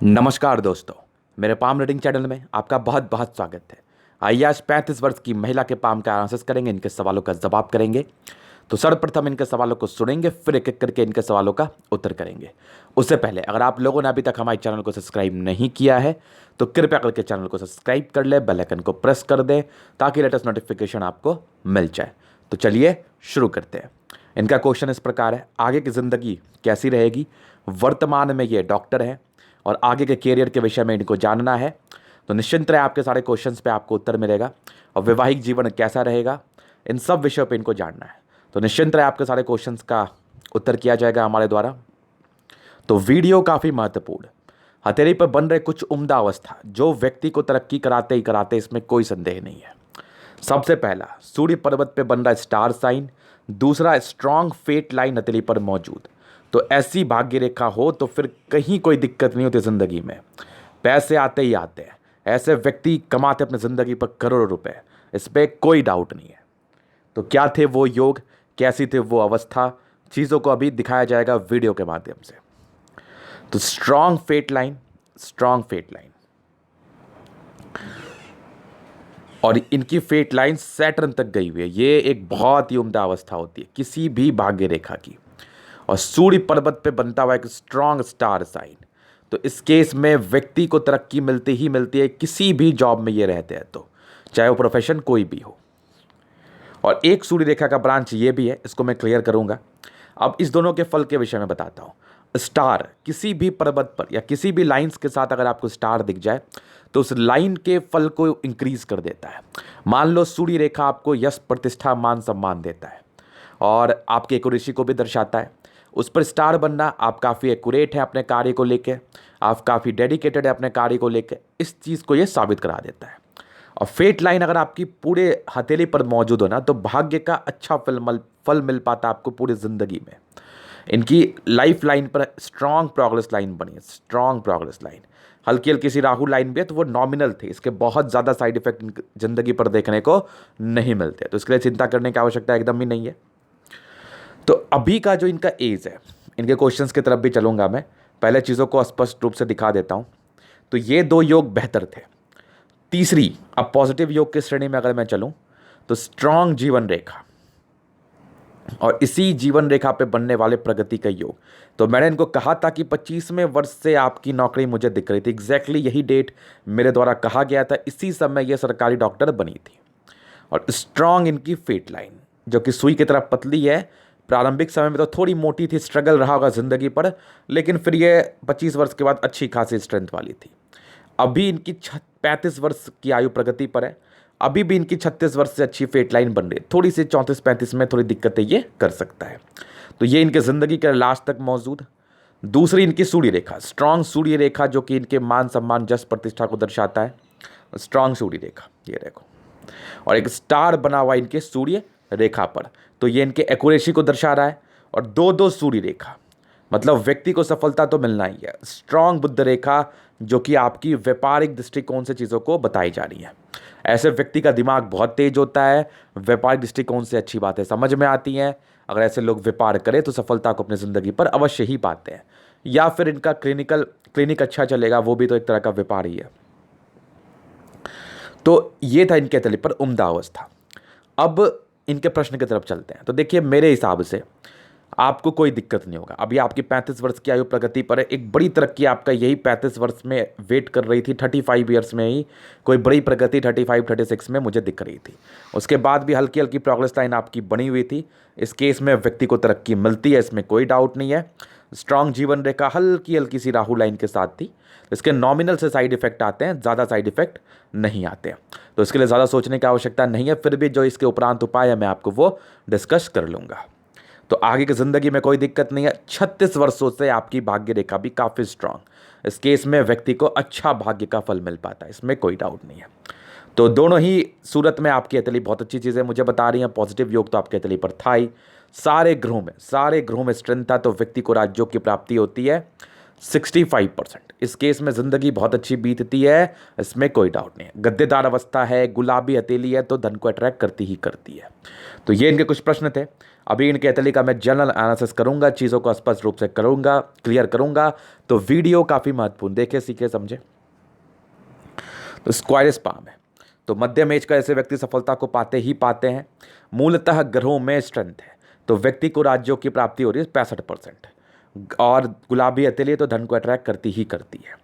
नमस्कार दोस्तों, मेरे पाम रीडिंग चैनल में आपका बहुत बहुत स्वागत है। आइए आज 35 वर्ष की महिला के पाम का आंसर्स करेंगे, इनके सवालों का जवाब करेंगे। तो सर्वप्रथम इनके सवालों को सुनेंगे, फिर एक एक करके इनके सवालों का उत्तर करेंगे। उससे पहले अगर आप लोगों ने अभी तक हमारे चैनल को सब्सक्राइब नहीं किया है तो कृपया करके चैनल को सब्सक्राइब कर ले, बेल आइकन को प्रेस कर दें ताकि लेटेस्ट नोटिफिकेशन आपको मिल जाए। तो चलिए शुरू करते हैं। इनका क्वेश्चन इस प्रकार है, आगे की ज़िंदगी कैसी रहेगी। वर्तमान में ये डॉक्टर है और आगे के कैरियर के विषय में इनको जानना है। तो निश्चिंत रहे, आपके सारे क्वेश्चंस पे आपको उत्तर मिलेगा। और वैवाहिक जीवन कैसा रहेगा, इन सब विषयों पे इनको जानना है। तो निश्चिंत रहे, आपके सारे क्वेश्चंस का उत्तर किया जाएगा हमारे द्वारा। तो वीडियो काफ़ी महत्वपूर्ण। हथेली पर बन रहे कुछ उम्दा अवस्था जो व्यक्ति को तरक्की कराते ही कराते, इसमें कोई संदेह नहीं है। सबसे पहला, सूर्य पर्वत पे बन रहा स्टार साइन। दूसरा, स्ट्रांग फेट लाइन हथेली पर मौजूद। तो ऐसी भाग्य रेखा हो तो फिर कहीं कोई दिक्कत नहीं होती ज़िंदगी में, पैसे आते ही आते हैं। ऐसे व्यक्ति कमाते अपनी ज़िंदगी पर करोड़ों रुपए, इस पर कोई डाउट नहीं है। तो क्या थे वो योग, कैसी थी वो अवस्था, चीज़ों को अभी दिखाया जाएगा वीडियो के माध्यम से। तो strong fate line, strong fate line, और इनकी फेट लाइन सैटर्न तक गई हुई है। ये एक बहुत ही उम्दा अवस्था होती है किसी भी भाग्य रेखा की। और सूर्य पर्वत पे बनता हुआ एक स्ट्रांग स्टार साइन। तो इस केस में व्यक्ति को तरक्की मिलती ही मिलती है, किसी भी जॉब में ये रहते हैं तो, चाहे वो प्रोफेशन कोई भी हो। और एक सूर्य रेखा का ब्रांच ये भी है, इसको मैं क्लियर करूंगा। अब इस दोनों के फल के विषय में बताता हूँ। स्टार किसी भी पर्वत पर या किसी भी लाइंस के साथ अगर आपको स्टार दिख जाए तो उस लाइन के फल को इंक्रीज कर देता है। मान लो सूर्य रेखा आपको यश, प्रतिष्ठा, मान सम्मान देता है और आपके एक्यूरेसी को भी दर्शाता है। उस पर स्टार बनना, आप काफ़ी एक्यूरेट हैं अपने कार्य को लेके, आप काफ़ी डेडिकेटेड है अपने कार्य को लेके, इस चीज़ को ये साबित करा देता है। और फेट लाइन अगर आपकी पूरे हथेली पर मौजूद हो ना, तो भाग्य का अच्छा फल मिल पाता है आपको पूरी ज़िंदगी में। इनकी लाइफ लाइन पर स्ट्रांग प्रोग्रेस लाइन बनी है, स्ट्रांग प्रोग्रेस लाइन। हल्की हल्की सी राहु लाइन भी है, तो वो नॉमिनल थे, इसके बहुत ज़्यादा साइड इफेक्ट जिंदगी पर देखने को नहीं मिलते, तो इसके लिए चिंता करने की आवश्यकता एकदम ही नहीं है। तो अभी का जो इनका एज है, इनके क्वेश्चंस की तरफ भी चलूंगा मैं, पहले चीज़ों को स्पष्ट रूप से दिखा देता हूं। तो ये दो योग बेहतर थे। तीसरी, अब पॉजिटिव योग की श्रेणी में अगर मैं चलूं तो स्ट्रांग जीवन रेखा, और इसी जीवन रेखा पे बनने वाले प्रगति का योग। तो मैंने इनको कहा था कि 25वें वर्ष से आपकी नौकरी मुझे दिख रही थी, एग्जैक्टली यही डेट मेरे द्वारा कहा गया था, इसी समय ये सरकारी डॉक्टर बनी थी। और स्ट्रांग इनकी फेट लाइन जो कि सुई की तरह पतली है। प्रारंभिक समय में तो थोड़ी मोटी थी, स्ट्रगल रहा होगा ज़िंदगी पर, लेकिन फिर ये 25 वर्ष के बाद अच्छी खासी स्ट्रेंथ वाली थी। अभी इनकी 35 वर्ष की आयु प्रगति पर है, अभी भी इनकी 36 वर्ष से अच्छी फेट लाइन बन रही है। थोड़ी सी 34-35 में थोड़ी दिक्कतें ये कर सकता है, तो ये इनके ज़िंदगी के लास्ट तक मौजूद। दूसरी इनकी सूर्य रेखा, स्ट्रांग सूर्य रेखा जो कि इनके मान सम्मान, जस, प्रतिष्ठा को दर्शाता है। स्ट्रांग सूर्य रेखा, ये देखो, और एक स्टार बना हुआ इनके सूर्य रेखा पर, तो ये इनके एक्यूरेसी को दर्शा रहा है। और दो दो सूर्य रेखा, मतलब व्यक्ति को सफलता तो मिलना ही है। स्ट्रांग बुध रेखा जो कि आपकी व्यापारिक दृष्टिकोण से चीज़ों को बताई जा रही है। ऐसे व्यक्ति का दिमाग बहुत तेज होता है, व्यापारिक दृष्टिकोण से अच्छी बातें समझ में आती हैं। अगर ऐसे लोग व्यापार करें तो सफलता को अपनी ज़िंदगी पर अवश्य ही पाते हैं। या फिर इनका क्लिनिक अच्छा चलेगा, वो भी तो एक तरह का व्यापार ही है। तो ये था इनके तले पर उम्दा अवस्था। अब इनके प्रश्न की तरफ चलते हैं। तो देखिए, मेरे हिसाब से आपको कोई दिक्कत नहीं होगा। अभी आपकी 35 वर्ष की आयु प्रगति पर है, एक बड़ी तरक्की आपका यही 35 वर्ष में वेट कर रही थी। 35 ईयर्स में ही कोई बड़ी प्रगति 35-36 में मुझे दिख रही थी। उसके बाद भी हल्की हल्की प्रोग्रेस लाइन आपकी बनी हुई थी। इस केस में व्यक्ति को तरक्की मिलती है, इसमें कोई डाउट नहीं है। स्ट्रांग जीवन रेखा हल्की हल्की सी राहु लाइन के साथ थी। इसके नॉमिनल से साइड इफेक्ट आते हैं, ज़्यादा साइड इफेक्ट नहीं आते हैं, तो इसके लिए ज़्यादा सोचने की आवश्यकता नहीं है। फिर भी जो इसके उपरांत उपाय है मैं आपको वो डिस्कस कर लूँगा। तो आगे की ज़िंदगी में कोई दिक्कत नहीं है। 36 वर्षों से आपकी भाग्य रेखा भी काफ़ी स्ट्रांग। इस केस में व्यक्ति को अच्छा भाग्य का फल मिल पाता है, इसमें कोई डाउट नहीं है। तो दोनों ही सूरत में आपकी हथेली बहुत अच्छी चीज़ें मुझे बता रही हैं। पॉजिटिव योग तो आपकी हथेली पर था ही। सारे ग्रहों में स्ट्रेंथ था, तो व्यक्ति को राजयोग की प्राप्ति होती है 65%। इस केस में ज़िंदगी बहुत अच्छी बीतती है, इसमें कोई डाउट नहीं है। गद्देदार अवस्था है, गुलाबी हथेली है, तो धन को अट्रैक्ट करती ही करती है। तो ये इनके कुछ प्रश्न थे। अभी इनके हथेली का मैं जनरल एनालिसिस करूंगा, चीज़ों को स्पष्ट रूप से करूंगा, क्लियर करूंगा। तो वीडियो काफ़ी महत्वपूर्ण, देखे सीखे समझे। तो स्क्वायरस पाम है, तो मध्यम एज का ऐसे व्यक्ति सफलता को पाते ही पाते हैं। मूलतः ग्रहों में स्ट्रेंथ है, तो व्यक्ति को राज्यों की प्राप्ति हो रही है 65%। और गुलाबी हथेली तो धन को अट्रैक्ट करती ही करती है।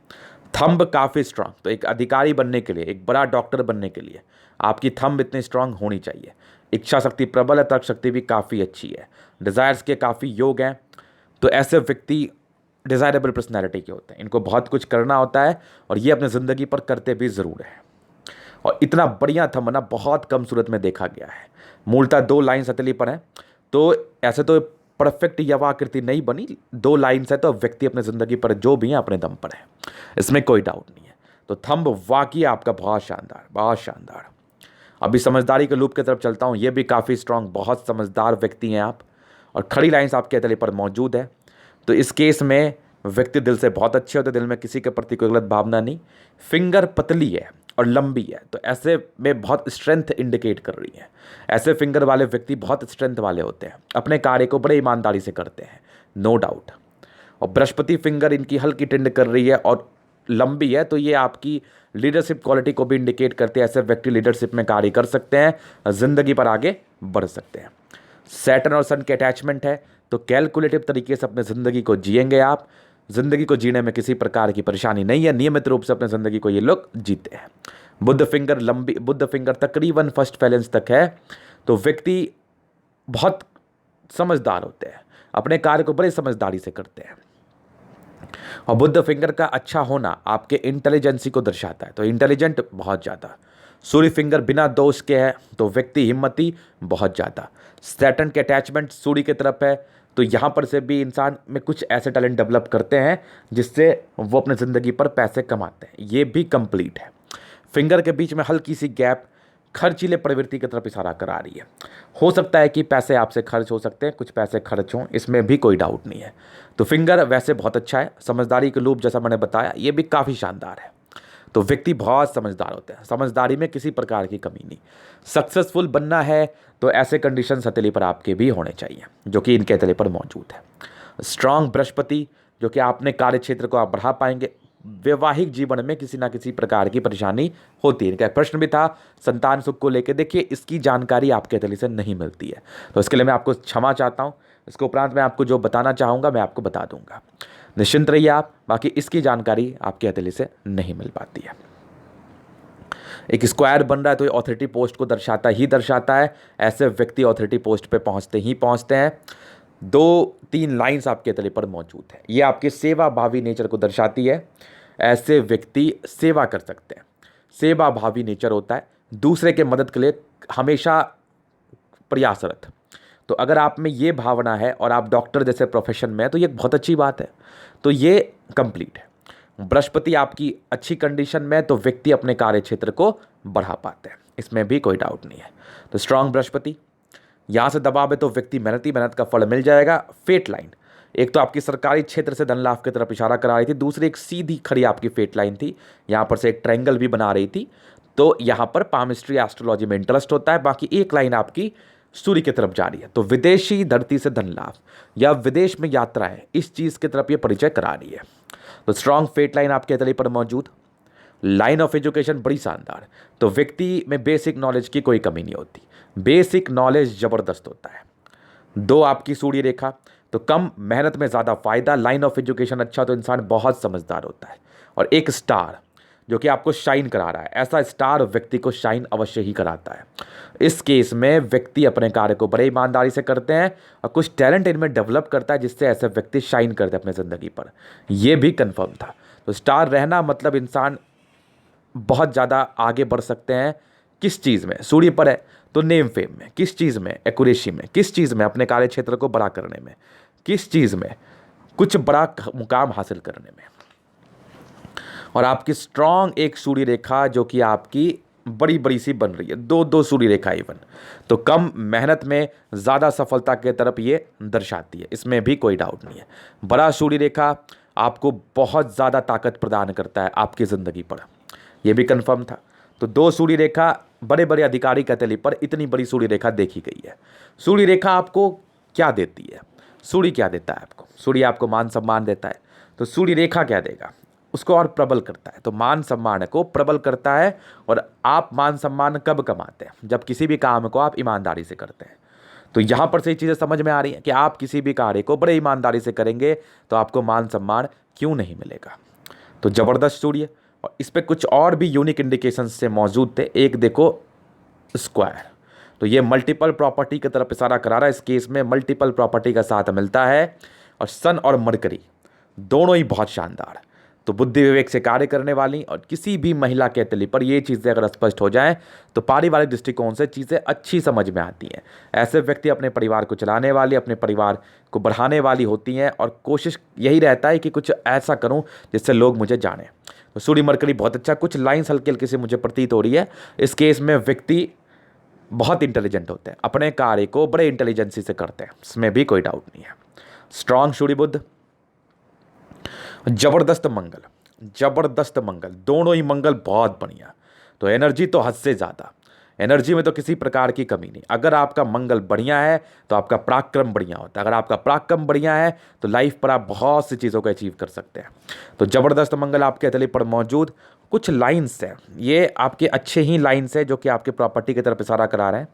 थंब काफ़ी स्ट्रांग, तो एक अधिकारी बनने के लिए, एक बड़ा डॉक्टर बनने के लिए आपकी थंब इतनी स्ट्रांग होनी चाहिए। इच्छा शक्ति प्रबल है, तर्क शक्ति भी काफ़ी अच्छी है, डिज़ायर्स के काफ़ी योग हैं। तो ऐसे व्यक्ति डिज़ायरेबल पर्सनैलिटी के होते हैं, इनको बहुत कुछ करना होता है और ये अपनी ज़िंदगी पर करते भी ज़रूर है। और इतना बढ़िया थंब ना बहुत कम सूरत में देखा गया है। मूलतः 2 लाइन्स हथेली पर हैं, तो ऐसे तो परफेक्ट यवाकृति नहीं बनी, 2 लाइन्स है तो व्यक्ति अपने ज़िंदगी पर जो भी है अपने दम पर है, इसमें कोई डाउट नहीं है। तो थंब वाकई आपका बहुत शानदार, बहुत शानदार। अभी समझदारी के लूप की तरफ चलता हूँ, ये भी काफ़ी स्ट्रांग, बहुत समझदार व्यक्ति हैं आप। और खड़ी लाइन्स आपके हथेली पर मौजूद है, तो इस केस में व्यक्ति दिल से बहुत अच्छे होते, दिल में किसी के प्रति कोई गलत भावना नहीं। फिंगर पतली है और लंबी है, तो ऐसे में बहुत स्ट्रेंथ इंडिकेट कर रही है। ऐसे फिंगर वाले व्यक्ति बहुत स्ट्रेंथ वाले होते हैं, अपने कार्य को बड़े ईमानदारी से करते हैं, नो डाउट। और बृहस्पति फिंगर इनकी हल्की टिंड कर रही है और लंबी है, तो ये आपकी लीडरशिप क्वालिटी को भी इंडिकेट करते हैं। ऐसे व्यक्ति लीडरशिप में कार्य कर सकते हैं, ज़िंदगी पर आगे बढ़ सकते हैं। सैटर्न और सन के अटैचमेंट है, तो कैलकुलेटिव तरीके से अपने ज़िंदगी को जिएंगे आप। ज़िंदगी को जीने में किसी प्रकार की परेशानी नहीं है, नियमित रूप से अपने ज़िंदगी को ये लोग जीते हैं। बुध फिंगर लंबी, बुध फिंगर तकरीबन फर्स्ट फैलेंस तक है, तो व्यक्ति बहुत समझदार होते हैं, अपने कार्य को बड़े समझदारी से करते हैं। और बुध फिंगर का अच्छा होना आपके इंटेलिजेंसी को दर्शाता है, तो इंटेलिजेंट बहुत ज़्यादा। सूर्य फिंगर बिना दोष के है, तो व्यक्ति हिम्मती बहुत ज़्यादा। सैटर्न के अटैचमेंट सूर्य की तरफ है, तो यहाँ पर से भी इंसान में कुछ ऐसे टैलेंट डेवलप करते हैं जिससे वो अपने ज़िंदगी पर पैसे कमाते हैं, ये भी कंप्लीट है। फिंगर के बीच में हल्की सी गैप खर्चीले प्रवृत्ति की तरफ इशारा करा रही है। हो सकता है कि पैसे आपसे खर्च हो सकते हैं, कुछ पैसे खर्च हों, इसमें भी कोई डाउट नहीं है। तो फिंगर वैसे बहुत अच्छा है। समझदारी के लूप जैसा मैंने बताया, ये भी काफ़ी शानदार है। तो व्यक्ति बहुत समझदार होते हैं, समझदारी में किसी प्रकार की कमी नहीं। सक्सेसफुल बनना है तो ऐसे कंडीशन हथेली पर आपके भी होने चाहिए, जो कि इनके हथेली पर मौजूद है। स्ट्रांग बृहस्पति, जो कि आपने कार्य क्षेत्र को आप बढ़ा पाएंगे। वैवाहिक जीवन में किसी ना किसी प्रकार की परेशानी होती है। इनका प्रश्न भी था संतान सुख को लेकर, देखिए इसकी जानकारी आपके हथेली से नहीं मिलती है, तो इसके लिए मैं आपको क्षमा चाहता हूँ। इसके उपरांत मैं आपको जो बताना चाहूँगा मैं आपको बता दूंगा, निश्चिंत रहिए आप। बाकी इसकी जानकारी आपके हथेली से नहीं मिल पाती है। एक स्क्वायर बन रहा है, तो ये ऑथोरिटी पोस्ट को दर्शाता है। ऐसे व्यक्ति ऑथोरिटी पोस्ट पे पहुंचते ही पहुंचते हैं। 2-3 लाइंस आपके हथेली पर मौजूद है, ये आपके सेवा भावी नेचर को दर्शाती है। ऐसे व्यक्ति सेवा कर सकते हैं, सेवा भावी नेचर होता है, दूसरे के मदद के लिए हमेशा प्रयासरत। तो अगर आप में ये भावना है और आप डॉक्टर जैसे प्रोफेशन में है, तो ये बहुत अच्छी बात है, तो ये कंप्लीट है। बृहस्पति आपकी अच्छी कंडीशन में है, तो व्यक्ति अपने कार्य क्षेत्र को बढ़ा पाते हैं, इसमें भी कोई डाउट नहीं है। तो स्ट्रांग बृहस्पति, यहाँ से दबाव है तो व्यक्ति मेहनत का फल मिल जाएगा। फेट लाइन, एक तो आपकी सरकारी क्षेत्र से धन लाभ की तरफ इशारा करा रही थी, दूसरी एक सीधी खड़ी आपकी फेट लाइन थी, यहाँ पर से एक ट्रायंगल भी बना रही थी। तो यहाँ पर पामिस्ट्री एस्ट्रोलॉजी में इंटरेस्ट होता है। बाकी एक लाइन आपकी सूर्य की तरफ जा रही है, तो विदेशी धरती से धन लाभ या विदेश में यात्रा है, इस चीज़ की तरफ ये परिचय करा रही है। तो स्ट्रांग फेट लाइन आपके हथेली पर मौजूद। लाइन ऑफ एजुकेशन बड़ी शानदार, तो व्यक्ति में बेसिक नॉलेज की कोई कमी नहीं होती, बेसिक नॉलेज ज़बरदस्त होता है। 2 आपकी सूर्य रेखा, तो कम मेहनत में ज़्यादा फायदा। लाइन ऑफ एजुकेशन अच्छा, तो इंसान बहुत समझदार होता है। और एक स्टार जो कि आपको शाइन करा रहा है, ऐसा स्टार व्यक्ति को शाइन अवश्य ही कराता है। इस केस में व्यक्ति अपने कार्य को बड़े ईमानदारी से करते हैं और कुछ टैलेंट इनमें डेवलप करता है, जिससे ऐसे व्यक्ति शाइन करते हैं अपने ज़िंदगी पर, यह भी कन्फर्म था। तो स्टार रहना मतलब इंसान बहुत ज़्यादा आगे बढ़ सकते हैं। किस चीज़ में? सूर्य पर है तो नेम फेम में, किस चीज़ में? एक्यूरेसी में, किस चीज़ में? अपने कार्य क्षेत्र को बड़ा करने में, किस चीज़ में? कुछ बड़ा मुकाम हासिल करने में। और आपकी स्ट्रॉन्ग एक सूर्य रेखा जो कि आपकी बड़ी बड़ी सी बन रही है, 2-2 सूर्य रेखा इवन, तो कम मेहनत में ज़्यादा सफलता के तरफ ये दर्शाती है, इसमें भी कोई डाउट नहीं है। बड़ा सूर्य रेखा आपको बहुत ज़्यादा ताकत प्रदान करता है आपकी ज़िंदगी पर, यह भी कंफर्म था। तो 2 सूर्य रेखा बड़े बड़े अधिकारी के हथेली पर, इतनी बड़ी सूर्य रेखा देखी गई है। सूर्य रेखा आपको क्या देती है? सूर्य क्या देता है आपको? सूर्य आपको मान सम्मान देता है, तो सूर्य रेखा क्या देगा? उसको और प्रबल करता है। तो मान सम्मान को प्रबल करता है। और आप मान सम्मान कब कमाते हैं? जब किसी भी काम को आप ईमानदारी से करते हैं। तो यहां पर से ये चीज़ें समझ में आ रही हैं कि आप किसी भी कार्य को बड़े ईमानदारी से करेंगे तो आपको मान सम्मान क्यों नहीं मिलेगा। तो ज़बरदस्त सूर्य। और इस पे कुछ और भी यूनिक इंडिकेशंस से मौजूद थे। एक देखो, स्क्वायर। तो ये मल्टीपल प्रॉपर्टी की तरफ इशारा करा रहा है। इस केस में मल्टीपल प्रॉपर्टी का साथ मिलता है। और सन और मरकरी दोनों ही बहुत शानदार। तो बुद्धि विवेक से कार्य करने वाली और किसी भी महिला के तली पर ये चीज़ें अगर स्पष्ट हो जाएं तो पारिवारिक दृष्टिकोण से चीज़ें अच्छी समझ में आती हैं। ऐसे व्यक्ति अपने परिवार को चलाने वाली, अपने परिवार को बढ़ाने वाली होती हैं और कोशिश यही रहता है कि कुछ ऐसा करूं जिससे लोग मुझे जानें। तो सूर्य मरकरी बहुत अच्छा। कुछ लाइन्स हल्की हल्की से मुझे प्रतीत हो रही है। इस केस में व्यक्ति बहुत इंटेलिजेंट होते हैं, अपने कार्य को बड़े इंटेलिजेंसी से करते हैं, इसमें भी कोई डाउट नहीं है। स्ट्रांग सूर्य बुध, जबरदस्त मंगल, जबरदस्त मंगल, दोनों ही मंगल बहुत बढ़िया। तो एनर्जी तो हद से ज़्यादा, एनर्जी में तो किसी प्रकार की कमी नहीं। अगर आपका मंगल बढ़िया है तो आपका पराक्रम बढ़िया होता है। अगर आपका पराक्रम बढ़िया है तो लाइफ पर आप बहुत सी चीज़ों को अचीव कर सकते हैं। तो जबरदस्त मंगल आपके हथेली पर मौजूद। कुछ लाइन्स हैं, ये आपके अच्छे ही लाइन्स हैं जो कि आपके प्रॉपर्टी की तरफ इशारा करा रहे हैं।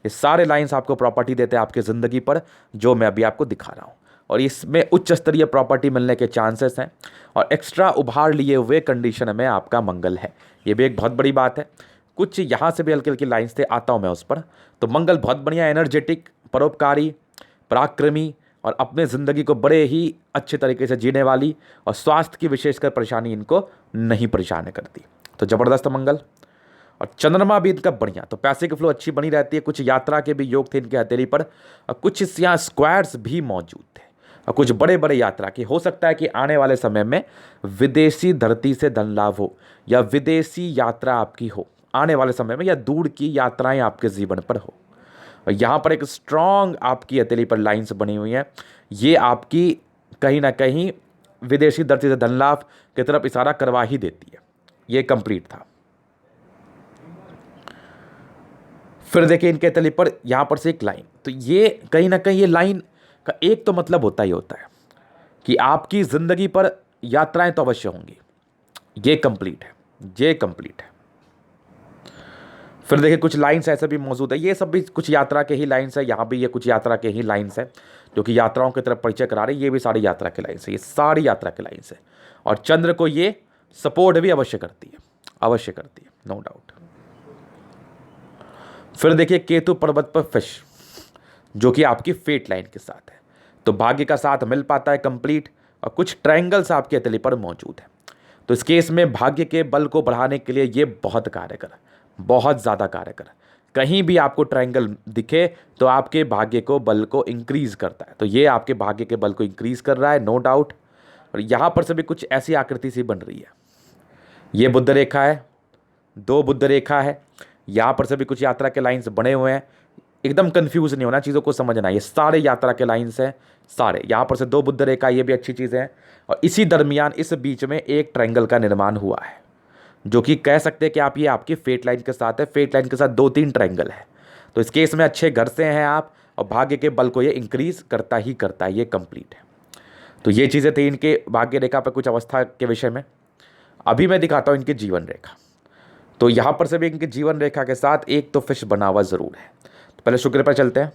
ये सारे लाइन्स आपको प्रॉपर्टी देते हैं आपकी ज़िंदगी पर, जो मैं अभी आपको दिखा रहा हूँ। और इसमें उच्च स्तरीय प्रॉपर्टी मिलने के चांसेस हैं। और एक्स्ट्रा उभार लिए हुए कंडीशन में आपका मंगल है, ये भी एक बहुत बड़ी बात है। कुछ यहाँ से भी हल्की हल्की लाइन्स थे, आता हूँ मैं उस पर। तो मंगल बहुत बढ़िया, एनर्जेटिक, परोपकारी, पराक्रमी और अपने ज़िंदगी को बड़े ही अच्छे तरीके से जीने वाली। और स्वास्थ्य की विशेषकर परेशानी इनको नहीं परेशान करती। तो ज़बरदस्त मंगल। और चंद्रमा भी इनका बढ़िया, तो पैसे की फ्लो अच्छी बनी रहती है। कुछ यात्रा के भी योग थे इनके हथेली पर। और कुछ इस यहाँ स्क्वायर्स भी मौजूद थे और कुछ बड़े बड़े यात्रा की। हो सकता है कि आने वाले समय में विदेशी धरती से धन लाभ हो या विदेशी यात्रा आपकी हो आने वाले समय में, या दूर की यात्राएं आपके जीवन पर हो। और यहाँ पर एक स्ट्रॉन्ग आपकी हथेली पर लाइन्स बनी हुई हैं, ये आपकी कहीं ना कहीं विदेशी धरती से धन लाभ की तरफ इशारा करवा ही देती है। ये कंप्लीट था। फिर देखिए इनके हथेली पर यहाँ पर से एक लाइन, तो ये कहीं ना कहीं ये लाइन का एक तो मतलब होता ही होता है कि आपकी ज़िंदगी पर यात्राएं तो अवश्य होंगी। ये कंप्लीट है, ये कंप्लीट है। फिर देखिए कुछ लाइन्स ऐसे भी मौजूद है, ये सब भी कुछ यात्रा के ही लाइन्स है। यहाँ भी ये कुछ यात्रा के ही लाइन्स है जो कि यात्राओं की तरफ परिचय करा रहे हैं। ये भी सारी यात्रा के लाइन्स है, ये सारी यात्रा के लाइन्स है। और चंद्र को ये सपोर्ट भी अवश्य करती है, अवश्य करती है, नो डाउट। फिर देखिए केतु पर्वत पर फिश, जो कि आपकी फेट लाइन के साथ है। तो भाग्य का साथ मिल पाता है कंप्लीट। और कुछ ट्रायंगल्स आपके हथेली पर मौजूद है। तो इस केस में भाग्य के बल को बढ़ाने के लिए ये बहुत कारगर, बहुत ज़्यादा कारगर। कहीं भी आपको ट्रायंगल दिखे तो आपके भाग्य को बल को इंक्रीज करता है। तो ये आपके भाग्य के बल को इंक्रीज कर रहा है, नो डाउट। और यहाँ पर से भी कुछ ऐसी आकृति सी बन रही है। ये बुद्ध रेखा है, दो बुद्ध रेखा है। यहाँ पर से भी कुछ यात्रा के लाइन्स बने हुए हैं। एकदम कंफ्यूज नहीं होना, चीज़ों को समझना। ये सारे यात्रा के लाइन्स हैं, सारे। यहाँ पर से दो बुद्ध रेखा, ये भी अच्छी चीज़ है। और इसी दरमियान इस बीच में एक ट्रायंगल का निर्माण हुआ है, जो कि कह सकते हैं कि आप ये आपकी फेट लाइन के साथ है। फेट लाइन के साथ 2-3 ट्रायंगल है। तो इस केस में अच्छे घर से हैं आप और भाग्य के बल को ये इंक्रीज करता ही करता है। ये कंप्लीट है। तो ये चीज़ें थी इनके भाग्य रेखा पर कुछ अवस्था के विषय में। अभी मैं दिखाता हूँ इनकी जीवन रेखा। तो यहाँ पर से भी इनकी जीवन रेखा के साथ एक तो फिश बना हुआ ज़रूर है। तो पहले शुक्र पर चलते हैं।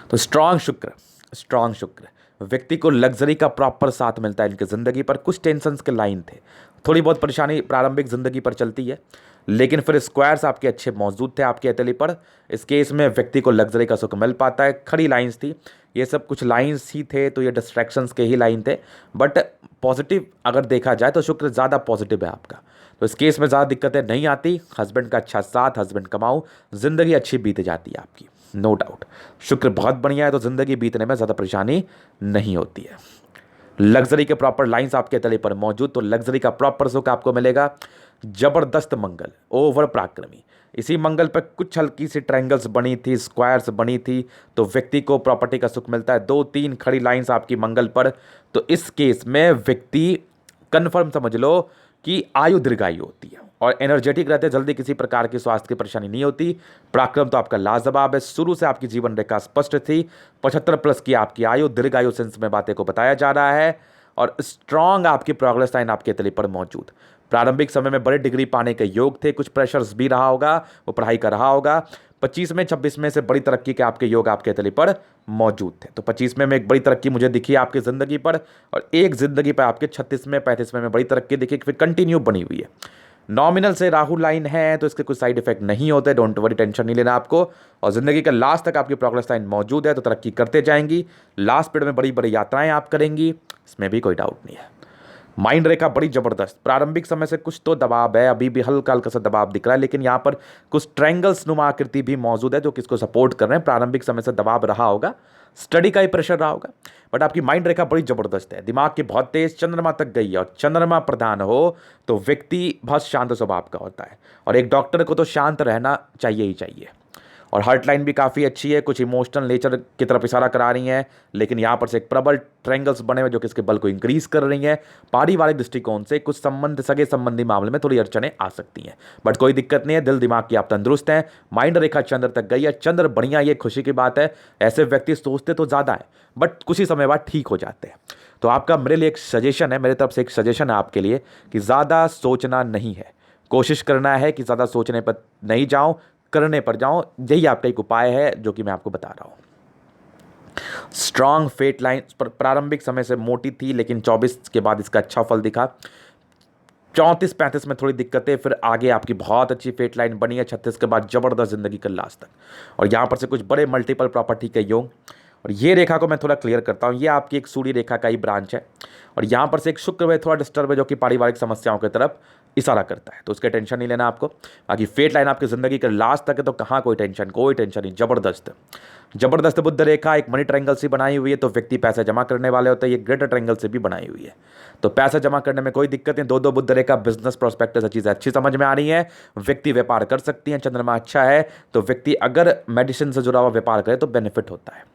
तो स्ट्रांग शुक्र, स्ट्रांग शुक्र व्यक्ति को लग्जरी का प्रॉपर साथ मिलता है इनकी ज़िंदगी पर। कुछ टेंशन्स के लाइन थे, थोड़ी बहुत परेशानी प्रारंभिक ज़िंदगी पर चलती है, लेकिन फिर स्क्वायर्स आपके अच्छे मौजूद थे आपकी हथेली पर। इस केस में व्यक्ति को लग्जरी का सुख मिल पाता है। खड़ी लाइन्स थी, ये सब कुछ लाइन्स ही थे, तो ये डिस्ट्रैक्शंस के ही लाइन थे। बट पॉजिटिव अगर देखा जाए तो शुक्र ज़्यादा पॉजिटिव है आपका। तो इस केस में ज़्यादा दिक्कतें नहीं आती। हस्बैंड का अच्छा साथ, हस्बैंड कमाओ, ज़िंदगी अच्छी बीत जाती है आपकी, नो डाउट। शुक्र बहुत बढ़िया है तो ज़िंदगी बीतने में ज़्यादा परेशानी नहीं होती है। लग्जरी के प्रॉपर लाइंस आपके तले पर मौजूद, तो लग्जरी का प्रॉपर सुख आपको मिलेगा। जबरदस्त मंगल, ओवर पराक्रमी। इसी मंगल पर कुछ हल्की सी ट्रायंगल्स बनी थी, स्क्वायर्स बनी थी, तो व्यक्ति को प्रॉपर्टी का सुख मिलता है। 2-3 खड़ी लाइंस आपकी मंगल पर। तो इस केस में व्यक्ति कन्फर्म समझ लो कि आयु दीर्घायु होती है। और एनर्जेटिक रहते हैं, जल्दी किसी प्रकार की स्वास्थ्य की परेशानी नहीं होती। पराक्रम तो आपका लाजवाब है, शुरू से आपकी जीवन रेखा स्पष्ट थी। 75+ की आपकी आयु, दीर्घायु सेंस में बातें को बताया जा रहा है। और स्ट्रांग आपकी प्रोग्रेस लाइन आपके तले पर मौजूद। प्रारंभिक समय में बड़े डिग्री पाने के योग थे, कुछ प्रेशर्स भी रहा होगा, वो पढ़ाई कर रहा होगा। 25 में 26 में से बड़ी तरक्की के आपके योग आपके तले पर मौजूद थे। तो 25 में एक बड़ी तरक्की मुझे दिखी आपकी ज़िंदगी पर, और एक ज़िंदगी पर आपके 36 में 35 में बड़ी तरक्की दिखी, फिर कंटिन्यू बनी हुई है। नॉमिनल से राहु लाइन है तो इसके कुछ साइड इफेक्ट नहीं होते, डोंट वरी, टेंशन नहीं लेना आपको। और ज़िंदगी के लास्ट तक आपकी प्रोग्रेस लाइन मौजूद है, तो तरक्की करते जाएंगी। लास्ट पीरियड में बड़ी बड़ी यात्राएं आप करेंगी, इसमें भी कोई डाउट नहीं है। माइंड रेखा बड़ी जबरदस्त, प्रारंभिक समय से कुछ तो दबाव है, अभी भी हल्का हल्का सा दबाव दिख रहा है, लेकिन यहाँ पर कुछ ट्रायंगल्स नुमा आकृति भी मौजूद है जो किसको सपोर्ट कर रहे हैं। प्रारंभिक समय से दबाव रहा होगा, स्टडी का ही प्रेशर रहा होगा, बट आपकी माइंड रेखा बड़ी जबरदस्त है, दिमाग की बहुत तेज चंद्रमा तक गई है। और चंद्रमा प्रधान हो तो व्यक्ति बहुत शांत स्वभाव का होता है, और एक डॉक्टर को तो शांत रहना चाहिए ही चाहिए। और हार्ट लाइन भी काफ़ी अच्छी है, कुछ इमोशनल नेचर की तरफ इशारा करा रही हैं, लेकिन यहाँ पर से एक प्रबल ट्रायंगल्स बने हुए जो कि इसके बल को इंक्रीज कर रही हैं। पारिवारिक दृष्टिकोण से कुछ संबंध, सगे संबंधी मामले में थोड़ी अड़चने आ सकती हैं, बट कोई दिक्कत नहीं है, दिल दिमाग की आप तंदुरुस्त हैं। माइंड रेखा चंद्र तक गई है, चंद्र बढ़िया, ये खुशी की बात है। ऐसे व्यक्ति सोचते तो ज़्यादा है, बट कुछ ही समय बाद ठीक हो जाते हैं। तो आपका मेरे लिए एक सजेशन है, मेरी तरफ से एक सजेशन है आपके लिए कि ज़्यादा सोचना नहीं है, कोशिश करना है कि ज़्यादा सोचने पर नहीं जाऊं, करने पर जाऊं। यही आपका एक उपाय है जो कि मैं आपको बता रहा हूं। स्ट्रांग फेट लाइन प्रारंभिक समय से मोटी थी, लेकिन 24 के बाद इसका अच्छा फल दिखा। 34-35 में थोड़ी दिक्कतें, फिर आगे आपकी बहुत अच्छी फेट लाइन बनी है। 36 के बाद जबरदस्त जिंदगी का लास्ट तक, और यहां पर से कुछ बड़े मल्टीपल प्रॉपर्टी के योग। और ये रेखा को मैं थोड़ा क्लियर करता हूँ, ये आपकी एक सूर्य रेखा का ही ब्रांच है, और यहाँ पर से एक शुक्र है थोड़ा डिस्टर्ब है जो कि पारिवारिक समस्याओं की तरफ इशारा करता है, तो उसके टेंशन नहीं लेना आपको। बाकी फेट लाइन आपकी ज़िंदगी के लास्ट तक है, तो कहाँ कोई टेंशन, कोई टेंशन नहीं। जबरदस्त जबरदस्त बुध रेखा एक मनी ट्रायंगल से बनाई हुई है, तो व्यक्ति पैसा जमा करने वाले होते हैं। ये ग्रेटर ट्रायंगल से भी बनाई हुई है, तो पैसा जमा करने में कोई दिक्कत नहीं। दो बुध रेखा, बिजनेस प्रोस्पेक्ट से चीज़ें अच्छी समझ में आ रही हैं। व्यक्ति व्यापार कर सकती हैं, चंद्रमा अच्छा है, तो व्यक्ति अगर मेडिसिन से जुड़ा हुआ व्यापार करे तो बेनिफिट होता है।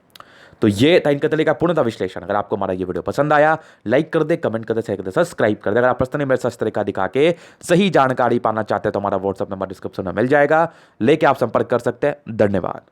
तो ये था इनका तरीका पूर्णतः विश्लेषण। अगर आपको हमारा ये वीडियो पसंद आया, लाइक कर दे, कमेंट कर दे, शेयर कर दे, सब्सक्राइब कर दे। अगर आप पर्सनली मेरे साथ तरीका दिखा के सही जानकारी पाना चाहते हैं तो हमारा व्हाट्सएप नंबर डिस्क्रिप्शन में मिल जाएगा, लेके आप संपर्क कर सकते हैं। धन्यवाद।